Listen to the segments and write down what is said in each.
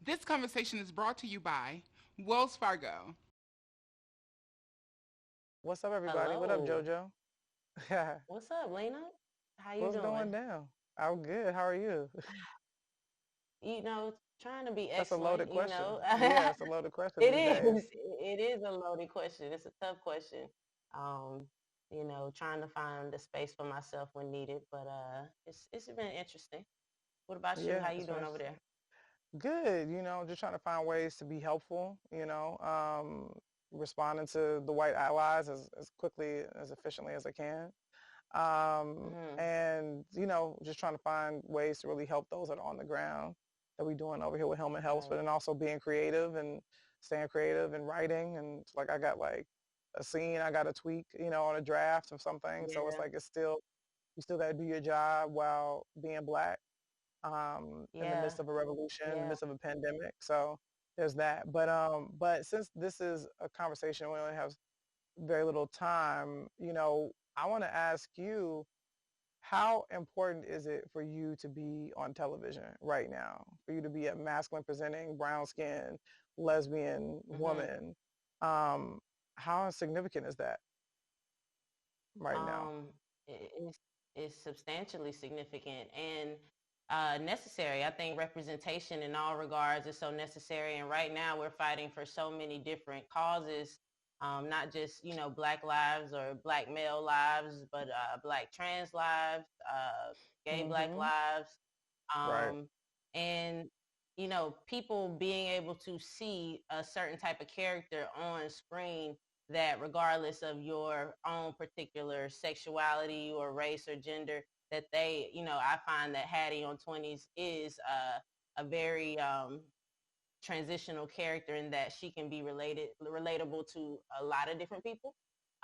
This conversation is brought to you by Wells Fargo. What's up, everybody? What up, Hello. JoJo? What's up, Lena? How you What's going doing? down? I'm good. How are you? Trying to be That's a loaded excellent, question. Yeah, it's a loaded question It these days. is. It is a loaded question. It's a tough question. Um, trying to find the space for myself when needed, but it's been interesting. What about you? Yeah, How you it's very doing over there? good. Just trying to find ways to be helpful, responding to the white allies as quickly, as efficiently as I can. Hmm. And just trying to find ways to really help those that are on the ground that we're doing over here with Helmet Helps, but Right. then also being creative and staying creative and writing. And it's like I got like a scene I got to tweak, on a draft of something. So it's Yeah. like you still got to do your job while being black in the Yeah. midst of a revolution, in the Yeah. midst of a pandemic. So there's that. But since this is a conversation, we only have very little time, I want to ask you, how important is it for you to be on television right now? For you to be a masculine presenting, brown skinned, lesbian Hmm. woman? Um, how significant is that right now? um, is substantially significant and necessary. I think representation in all regards is so necessary. And right now we're fighting for so many different causes, not just, black lives or black male lives, but black trans lives, gay black Mm-hmm. lives. Right. Um, and, people being able to see a certain type of character on screen that regardless of your own particular sexuality or race or gender, that I find that Hattie on Twenties is a very transitional character in that she can be relatable to a lot of different people.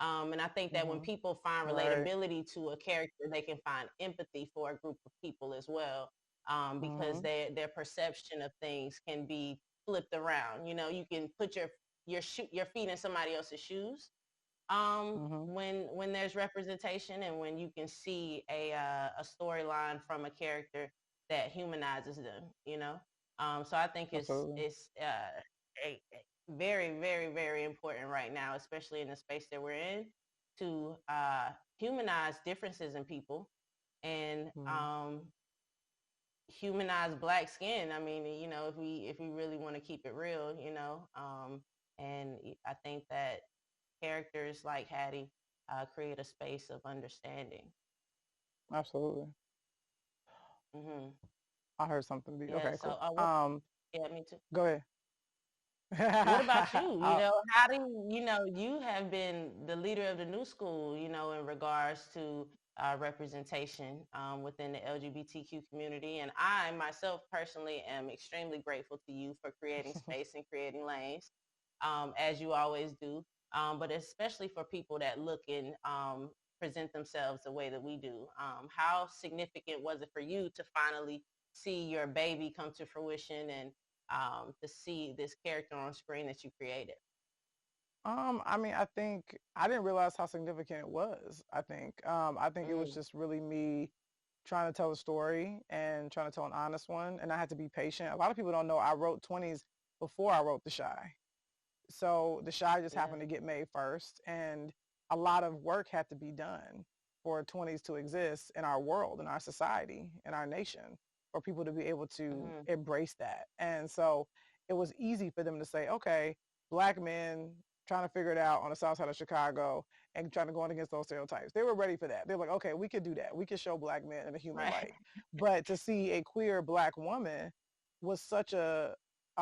And I think that when Mm-hmm. people find Right. relatability to a character, they can find empathy for a group of people as well, because Mm-hmm. their perception of things can be flipped around. You can put your feet in somebody else's shoes, Mm-hmm. when there's representation and when you can see a storyline from a character that humanizes them, so I think Absolutely. it's very, very, very important right now, especially in the space that we're in, to humanize differences in people and Mm-hmm. humanize black skin. I mean, if we really want to keep it real, and I think that characters like Hattie create a space of understanding. Absolutely. Hmm. I heard something. Yeah. Okay, So, cool. yeah, me too. Go ahead. What about you? I, How do you have been the leader of the new school, in regards to representation within the LGBTQ community. And I myself personally am extremely grateful to you for creating space and creating lanes, as you always do. But especially for people that look and present themselves the way that we do. How significant was it for you to finally see your baby come to fruition and to see this character on screen that you created? I mean, I think I didn't realize how significant it was. I think it was Mm, just really me trying to tell a story and trying to tell an honest one, and I had to be patient. A lot of people don't know I wrote Twenties before I wrote The Shy. So The Shy just yeah. happened to get made first, and a lot of work had to be done for Twenties to exist in our world, in our society, in our nation, for people to be able to Hmm. embrace that. And so it was easy for them to say, okay, black men trying to figure it out on the south side of Chicago and trying to go on against those stereotypes. They were ready for that. They're like, okay, we could do that. We could show black men in a human Right. light. But to see a queer black woman was such a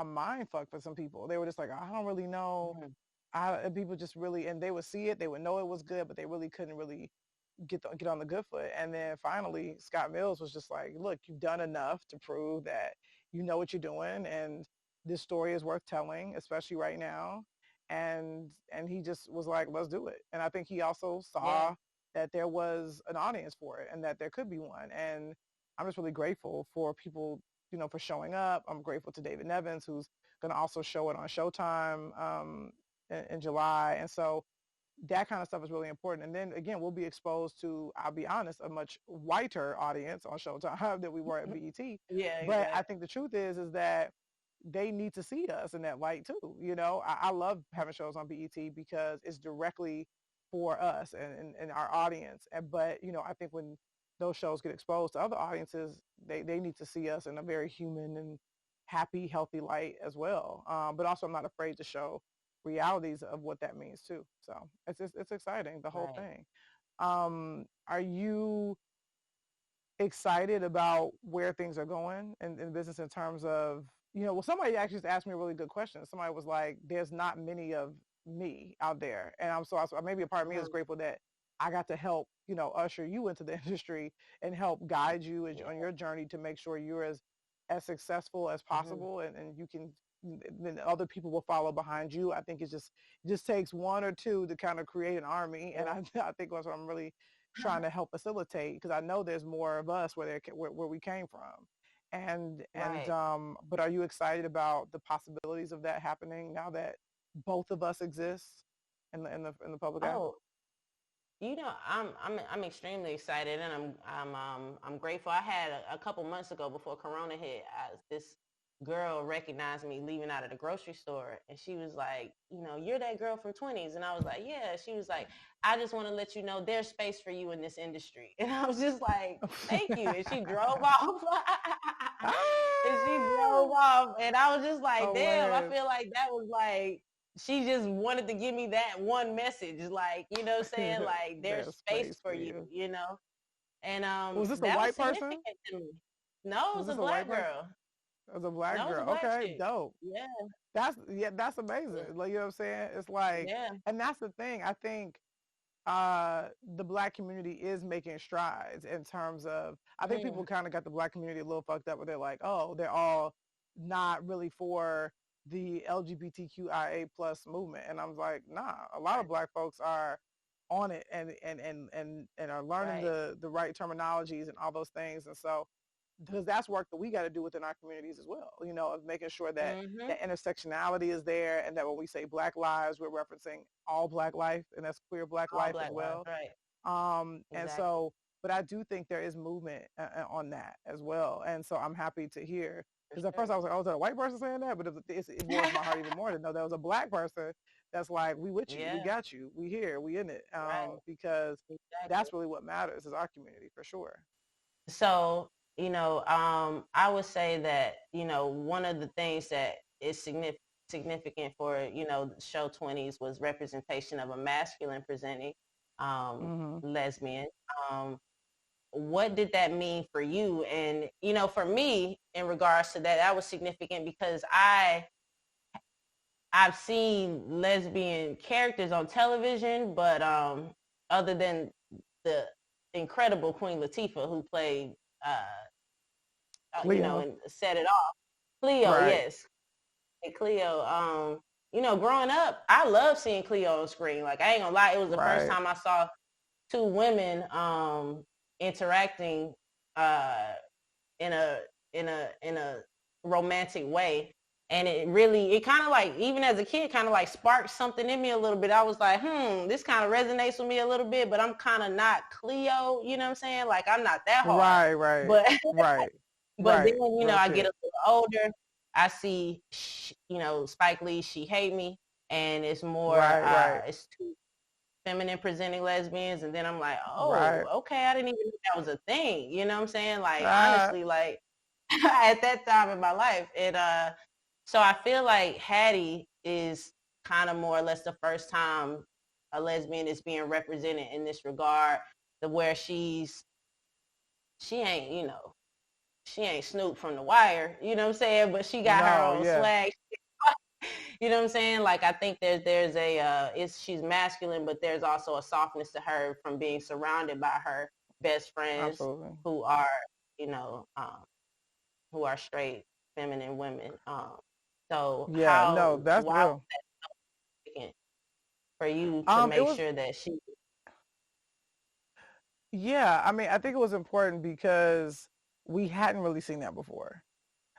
mind fuck for some people. They were just like, I don't really know. Hmm. And people just really, and they would see it, they would know it was good, but they really couldn't really get on the good foot. And then finally, Scott Mills was just like, look, you've done enough to prove that you know what you're doing, and this story is worth telling, especially right now. And he just was like, let's do it. And I think he also Yeah. saw that there was an audience for it and that there could be one. And I'm just really grateful for people, for showing up. I'm grateful to David Nevins, who's going to also show it on Showtime in July. And so that kind of stuff is really important. And then again, we'll be exposed to, I'll be honest, a much whiter audience on Showtime than we were at BET. Yeah, But I exactly. think the truth is that they need to see us in that light too. You know, I love having shows on BET because it's directly for us and our audience. But, you know, I think when those shows get exposed to other audiences, they need to see us in a very human and happy, healthy light as well. But also I'm not afraid to show realities of what that means too. So it's exciting, the whole Right. thing. Are you excited about where things are going in business in terms of, you know, well, somebody actually just asked me a really good question. Somebody was like, there's not many of me out there. And maybe a part of me is Mhm. grateful that I got to help, you know, usher you into the industry and help guide you Yeah. on your journey to make sure you're as successful as Mhm. possible, and you can, then other people will follow behind you. I think it just takes one or two to kind of create an army. And Yeah. I think that's what I'm really trying to help facilitate, because I know there's more of us where we came from. And Right. but are you excited about the possibilities of that happening now that both of us exist in the public eye? Oh, I'm extremely excited, and I'm grateful. I had a couple months ago before Corona hit, this girl recognized me leaving out of the grocery store, and she was like, you're that girl from Twenties, and I was like, yeah. She was like, I just want to let you know there's space for you in this industry, and I was just like, thank you. And she drove off, and she drove Ah, off, and I was just like, damn. I hilarious. feel like that was like she just wanted to give me that one message, like, saying like there's There's space space for for you, you. and Was this a that was white person? significant to me. No, it Was was a this a white black person? girl. It was a black No, it was a girl. black Okay, chick. dope. Yeah, That's amazing. Like, you know what I'm saying? It's like, yeah, and that's the thing. I think the black community is making strides in terms of, I think people mm, kind of got the black community a little fucked up where they're like, oh, they're all not really for the LGBTQIA plus movement. And I was like, nah, a lot of right, black folks are on it and are learning right, the right terminologies and all those things. And so, because that's work that we got to do within our communities as well, you know, of making sure that mm-hmm. that intersectionality is there, and that when we say black lives, we're referencing all black life, and that's queer black All life as black lives, well. right, And exactly, so, but I do think there is movement on that as well. And so I'm happy to hear, for because at first sure. I was like, oh, is that a white person saying that? But it warms my heart even more to know that was a black person that's like, we with you, we Yeah, got you, we here, we in it. right, Because exactly. that's really what matters, is our community for sure. So, I would say that, one of the things that is significant for, the show 20s was representation of a masculine presenting Hmm. lesbian. Um, what did that mean for you? And, for me, in regards to that, that was significant because I've seen lesbian characters on television, but other than the incredible Queen Latifah, who played Cleo. and set it off. Cleo, Right. yes. And Cleo, growing up, I love seeing Cleo on screen. Like, I ain't gonna lie, it was the first Right. time I saw two women interacting uh in a in a romantic way. And it kind of like, even as a kid, kind of like sparked something in me a little bit. I was like, this kind of resonates with me a little bit, but I'm kind of not Cleo, you know what I'm saying? Like, I'm not that hard. Right. Right. But Right. But then, Right. Real I get shit. a little older. I see, Spike Lee, She Hate Me, and it's more, Right. Right. it's two feminine presenting lesbians, and then I'm like, oh, Right. okay, I didn't even know that was a thing. You know what I'm saying? Like, Ah, honestly, like at that time in my life, so I feel like Hattie is kind of more or less the first time a lesbian is being represented in this regard, to where she ain't, she ain't Snoop from The Wire, you know what I'm saying? But she got her no. own Yeah. swag. You know what I'm saying? Like, I think there's a she's masculine, but there's also a softness to her from being surrounded by her best friends Absolutely. who are, you know, who are straight feminine women. So Yeah. No, that's why was real. it significant for you to It make was. sure that she? Yeah. I mean, I think it was important because we hadn't really seen that before.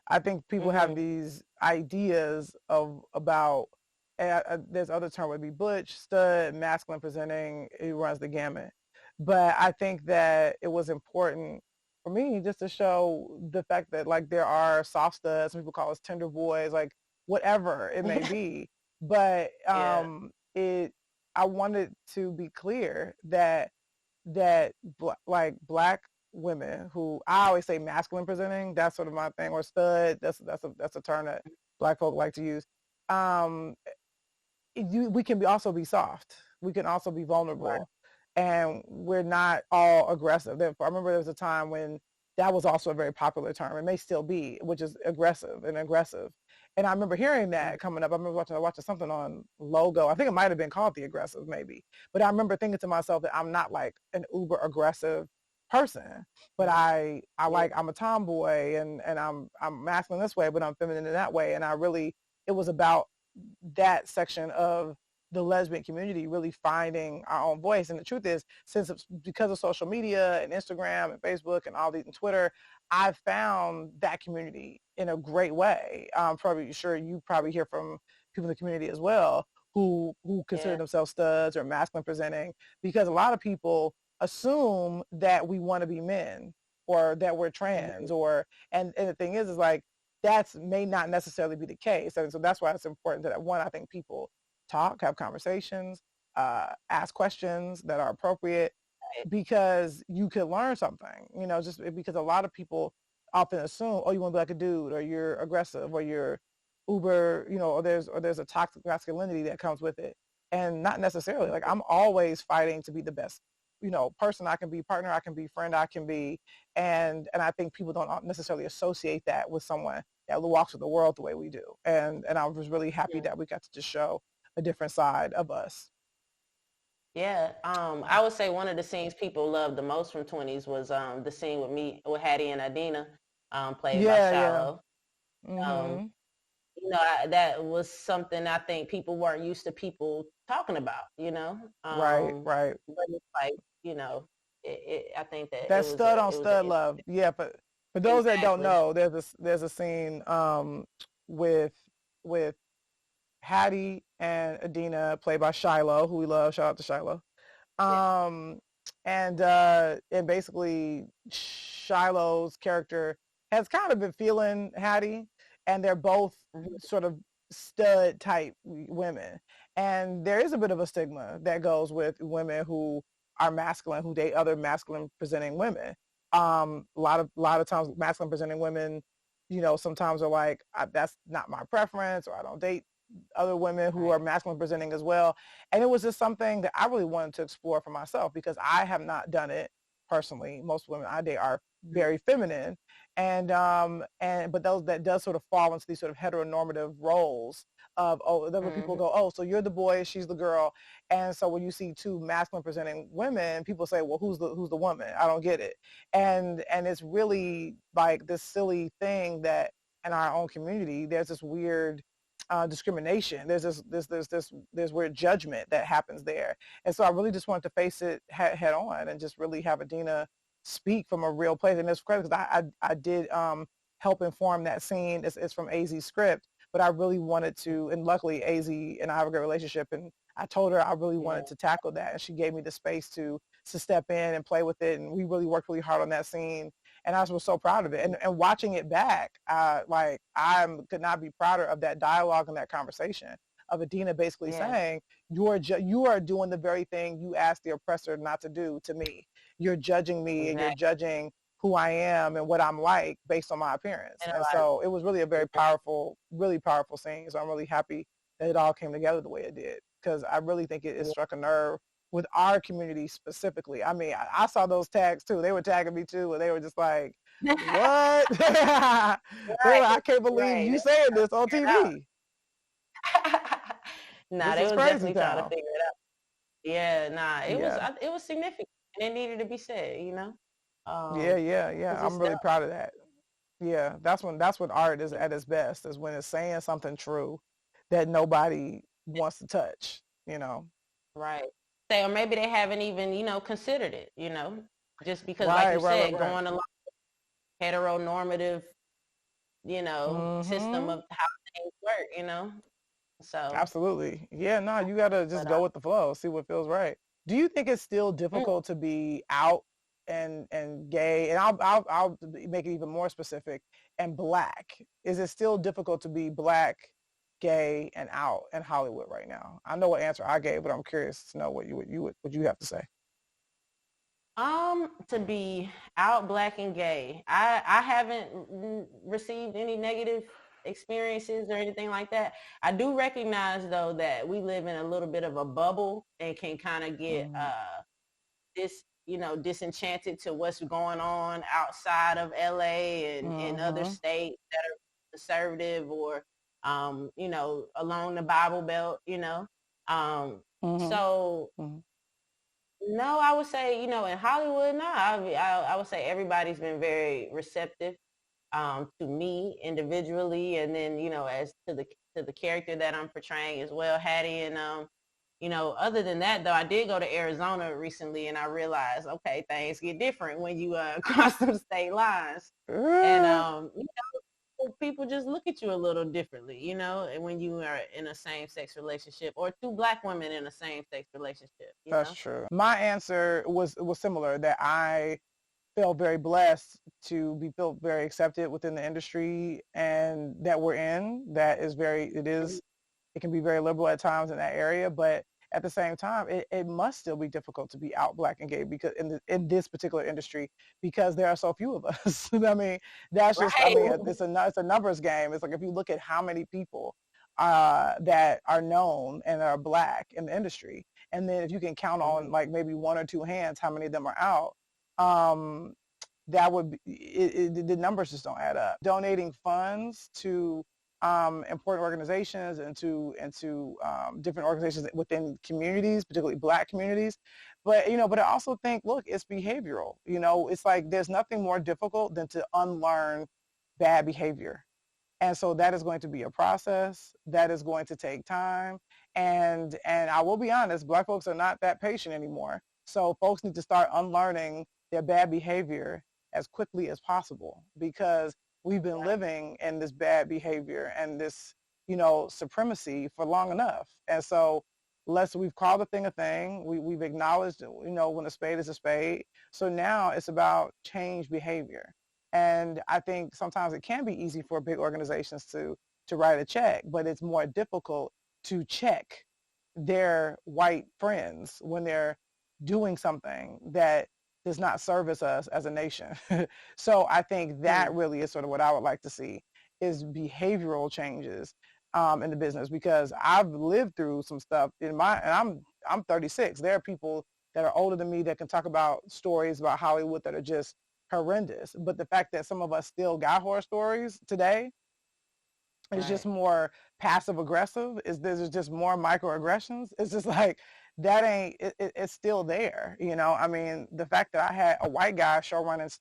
I think people have Mm-hmm. these ideas of about. There's other term would be butch, stud, masculine presenting. It runs the gamut. But I think that it was important for me, just to show the fact that like there are soft studs, some people call us tender boys, like whatever it may be. But Yeah. it I wanted to be clear that like black women who I always say masculine presenting, that's sort of my thing, or stud, that's a term that black folk like to use. Um, we can also be soft. We can also be Right. vulnerable, and we're not all aggressive. I remember there was a time when that was also a very popular term. It may still be, which is aggressive and aggressive. And I remember hearing Mhm. that coming up. I remember watching something on Logo. I think it might have been called the aggressive, maybe. But I remember thinking to myself that I'm not like an uber aggressive person, but Mhm. Yeah. I'm a tomboy, and I'm masculine this way, but I'm feminine in that way. And I really, it was about that section of the lesbian community really finding our own voice. And the truth is, because of social media and Instagram and Facebook and all these and Twitter, I've found that community in a great way. I'm probably sure you probably hear from people in the community as well who consider Yeah. themselves studs or masculine presenting, because a lot of people assume that we want to be men or that we're Mhm. trans, or and the thing is like that's may not necessarily be the case. And so that's why it's important that one, I think people talk, have conversations, ask questions that are appropriate, Right. because you could learn something, just because a lot of people often assume, oh, you want to be like a dude, or you're aggressive, or you're uber, or there's a toxic masculinity that comes with it. And not necessarily. Like, I'm always fighting to be the best, person I can be, partner I can be, friend I can be. And I think people don't necessarily associate that with someone that walks with the world the way we do. And I was really happy Yeah. that we got to just show a different side of us. Yeah. So, I would say one of the scenes people loved the most from Twenties was the scene with Hattie and Adina, played by yeah, yeah. Shiloh. Um, Mhm. that was something I think people weren't used to people talking about, Right, right. but it's like, I think that That stud on it was an stud love. Yeah, but for those that don't exactly. know, there's a scene with with Hattie and Adina, played by Shiloh, who we love. Shout out to Shiloh. Yeah. Um, and basically Shiloh's character has kind of been feeling Hattie, and they're both Mhm. sort of stud type women. And there is a bit of a stigma that goes with women who are masculine, who date other masculine presenting women. A lot of times masculine presenting women, sometimes are like, that's not my preference, or I don't date other women who are Right. masculine presenting as well. And it was just something that I really wanted to explore for myself, because I have not done it personally. Most women I date are Mhm. very feminine, and but those that does sort of fall into these sort of heteronormative roles of, oh, then when people Mhm. go, oh, so you're the boy, she's the girl. And so when you see two masculine presenting women, people say, well, who's the woman? I don't get it. And it's really like this silly thing that in our own community there's this weird discrimination. There's weird judgment that happens there. And so I really just wanted to face it head on, and just really have Adina speak from a real place. And it's crazy because I did help inform that scene. It's from AZ's script, but I really wanted to, and luckily AZ and I have a great relationship, and I told her I really Yeah. wanted to tackle that, and she gave me the space to step in and play with it. And we really worked really hard on that scene, and I was so proud of it. And watching it back, like, I could not be prouder of that dialogue and that conversation of Adina basically Yeah. saying, you are doing the very thing you asked the oppressor not to do to me. You're judging me, and you're Exactly. judging who I am and what I'm like based on my appearance. And a And lot of so it was really a very powerful, really powerful scene. So I'm really happy that it all came together the way it did, because I really think it yeah. struck a nerve with our community specifically. I mean, I saw those tags too. They were tagging me too, and they were just like, "What?" They were like, Right. "I can't believe Right. They you were saying trying this to on figure it TV. out. Nah, This they is was crazy definitely trying to town." figure it out. Yeah, nah, Yeah, it was significant and it needed to be said, yeah, Um, yeah, yeah. 'cause it's I'm really stuff. proud of that. Yeah, that's when art is at its best, is when it's saying something true that nobody wants to touch. You know. Right. Say, or maybe they haven't even, considered it, just because, like Right, you right, right, said, right. going along heteronormative, system Mm-hmm. of how things work, So, Absolutely. Yeah, no, you gotta just but go with the flow, see what feels right. Do you think it's still mm, difficult to be out? and gay, and I'll make it even more specific, and Black? Is it still difficult to be Black, gay, and out in Hollywood right now? I know what answer I gave, but I'm curious to know what you have to say. To be out, Black, and gay, I haven't received any negative experiences or anything like that. I do recognize though that we live in a little bit of a bubble and can kind of get disenchanted to what's going on outside of LA and in other states that are conservative or along the Bible Belt, so no, I would say, in Hollywood, no, I would say everybody's been very receptive to me individually, and then as to the character that I'm portraying as well, Hattie. And other than that, though, I did go to Arizona recently, and I realized, okay, things get different when you cross some state lines, and people just look at you a little differently, and when you are in a same-sex relationship, or two Black women in a same-sex relationship. That's true. My answer was similar, that I felt very blessed to be felt very accepted within the industry and that we're in. It can be very liberal at times in that area, but at the same time, it must still be difficult to be out Black and gay because in this particular industry, because there are so few of us. I mean, that's just, Right. it's a numbers game. It's like, if you look at how many people that are known and are Black in the industry, and then if you can count on like maybe one or two hands how many of them are out, that would be, the numbers just don't add up. Donating funds to important organizations and to different organizations within communities, particularly Black communities. But but I also think, look, it's behavioral. It's like there's nothing more difficult than to unlearn bad behavior. And so that is going to be a process that is going to take time. And I will be honest, Black folks are not that patient anymore. So folks need to start unlearning their bad behavior as quickly as possible, because we've been living in this bad behavior and this, supremacy for long enough. And so we've called a thing a thing. We've acknowledged, when a spade is a spade. So now it's about change behavior. And I think sometimes it can be easy for big organizations to write a check, but it's more difficult to check their white friends when they're doing something that does not service us as a nation. So I think that really is sort of what I would like to see, is behavioral changes in the business, because I've lived through some stuff and I'm 36. There are people that are older than me that can talk about stories about Hollywood that are just horrendous. But the fact that some of us still got horror stories today is just more passive aggressive. There's just more microaggressions. It's just like, that ain't it's still there. I mean, the fact that I had a white guy showrunning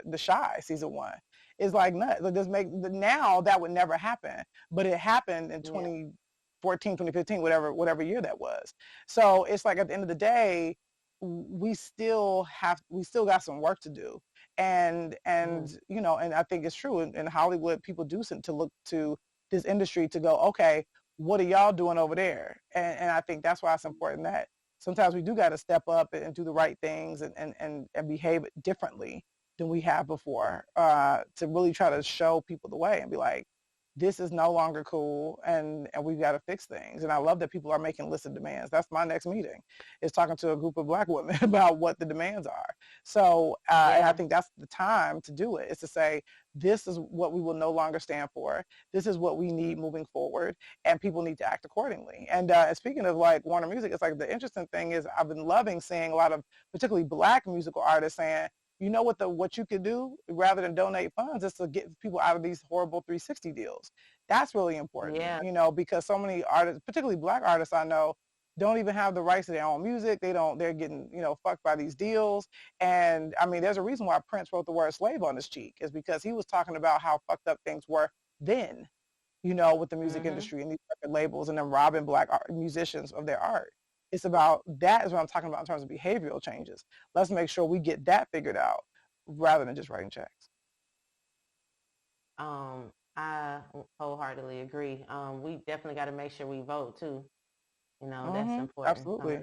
The Chi season 1 is like nuts. Now that would never happen, but it happened in 2014, 2015, whatever year that was. So it's like, at the end of the day, we still got some work to do. And and I think it's true in Hollywood, people do seem to look to this industry to go, okay, what are y'all doing over there? And I think that's why it's important that sometimes we do got to step up and do the right things and behave differently than we have before, to really try to show people the way and be like, this is no longer cool, and we've got to fix things. And I love that people are making lists of demands. That's my next meeting, is talking to a group of Black women about what the demands are. So, and I think that's the time to do it, is to say, this is what we will no longer stand for. This is what we need moving forward, and people need to act accordingly. And speaking of like Warner Music, it's like, the interesting thing is, I've been loving seeing a lot of particularly Black musical artists saying, what you could do rather than donate funds is to get people out of these horrible 360 deals. That's really important, because so many artists, particularly Black artists I know, don't even have the rights to their own music. They're getting, fucked by these deals. And I mean, there's a reason why Prince wrote the word slave on his cheek, is because he was talking about how fucked up things were then, with the music industry and these record labels, and then robbing Black musicians of their art. It's about, that is what I'm talking about in terms of behavioral changes. Let's make sure we get that figured out rather than just writing checks. I wholeheartedly agree. We definitely got to make sure we vote too. That's important. Absolutely.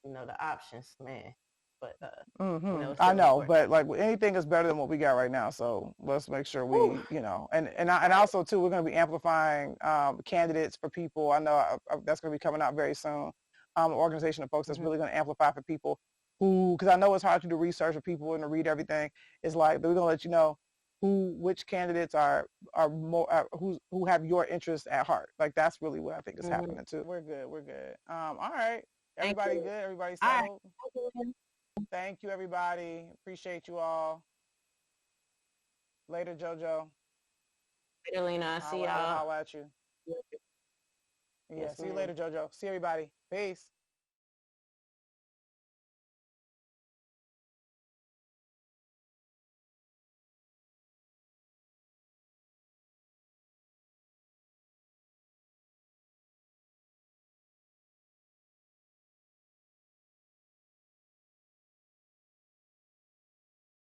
The options, man. but I still know, important. but like anything is better than what we got right now. So let's make sure we, and also too, we're going to be amplifying candidates for people. I know that's going to be coming out very soon. An organization of folks that's really going to amplify for people who, because I know it's hard to do research for people and to read everything. It's like we're going to let you know which candidates are more who have your interests at heart. Like that's really what I think is happening too. We're good. All right, everybody good. Everybody settled. Right. Thank you, everybody. Appreciate you all. Later, JoJo. Later, Lena. See y'all. I'll holla at you. Yeah, Yes, see you ma'am. later, JoJo. See everybody. Peace.